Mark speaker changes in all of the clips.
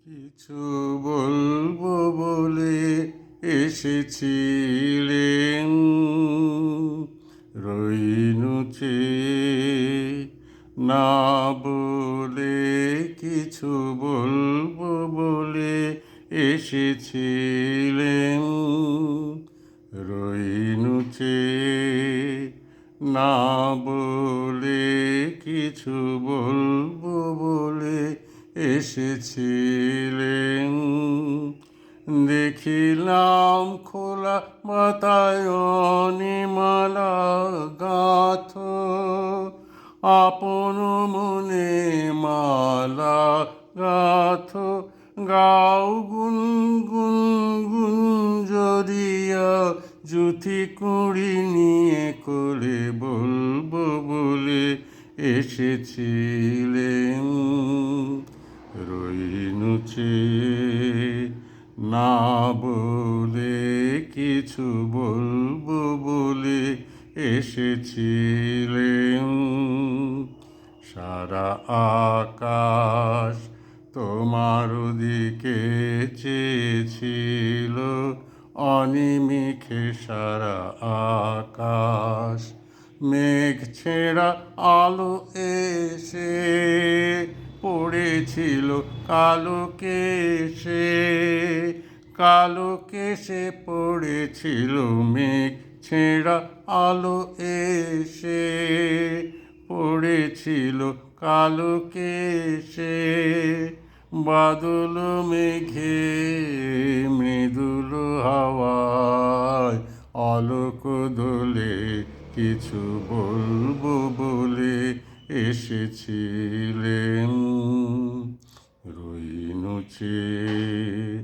Speaker 1: কিছু বলবো বলে এসেছিলেন, রইনু চেয়ে না বলে। কিছু বলবো বলে এসেছিলেন, রইনু চেয়ে না বলে। কিছু বলবো বলে এসেছিলেন। দেখিলাম খোলা বাতায়নে-মালা গাঁথ, আপন মনে মালা গাঁথ। গাও গুনগুন গুঞ্জরিয়া, জুথি কুড়ি নিয়ে কোলে বলবো বলে এসেছিলেন, রইনু চেয়ে না বলে। কিছু বলবো বলে এসেছিলেন। সারা আকাশ তোমার দিকে চেয়েছিল, অনিমিষে সারা আকাশ। মেঘ ছেঁড়া আলো এসে পড়েছিল কালো কেশে, কালো কেশে পড়েছিল। মেঘ ছেঁড়া আলো এসে পড়েছিল কালো কেশে। বাদল মেঘে মৃদুল হাওয়ায় অলোক দোলে। কিছু বলবো বলে এসেছিলেন, রইনু চেয়ে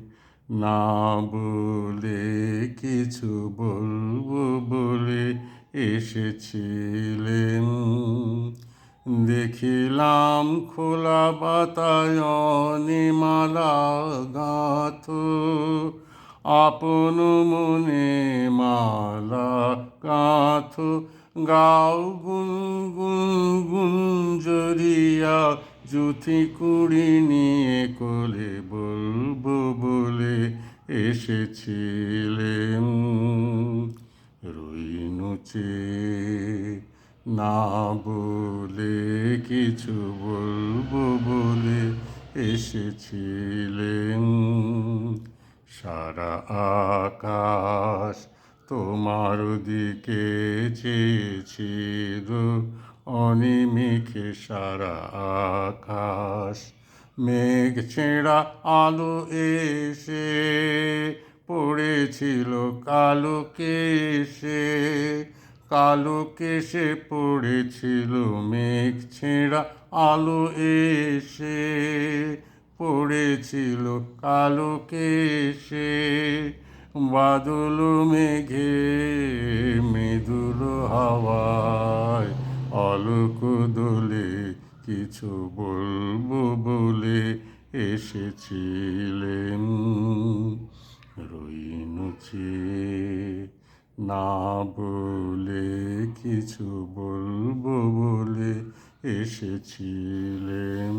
Speaker 1: না বলে। কিছু বলবো বলে এসেছিলেন। দেখিলাম খোলা বাতায়নে-মালা গাঁথ, আপন মনে মালা গাঁথ। গাও গুনগুন গুঞ্জরিয়া, জুথি কুড়ি নিয়ে কোলে বলবো বলে এসেছিলেন, রইনু চেয়ে না বলে। কিছু বলবো বলে এসেছিলেন। সারা আকাশ তোমার দিকে চেয়েছিল, অনিমিষে সারা আকাশ। মেঘ ছেঁড়া আলো এসে পড়েছিল কালো কেশে, কালো কেশে পড়েছিল। মেঘ ছেঁড়া আলো এসে পড়েছিল কালো কেশে। বাদল মেঘে মৃদুল হাওয়ায় অলোক দোলে। কিছু বলবো বলে এসেছিলেন, রইনু চেয়ে না বলে। কিছু বলবো বলে এসেছিলেন।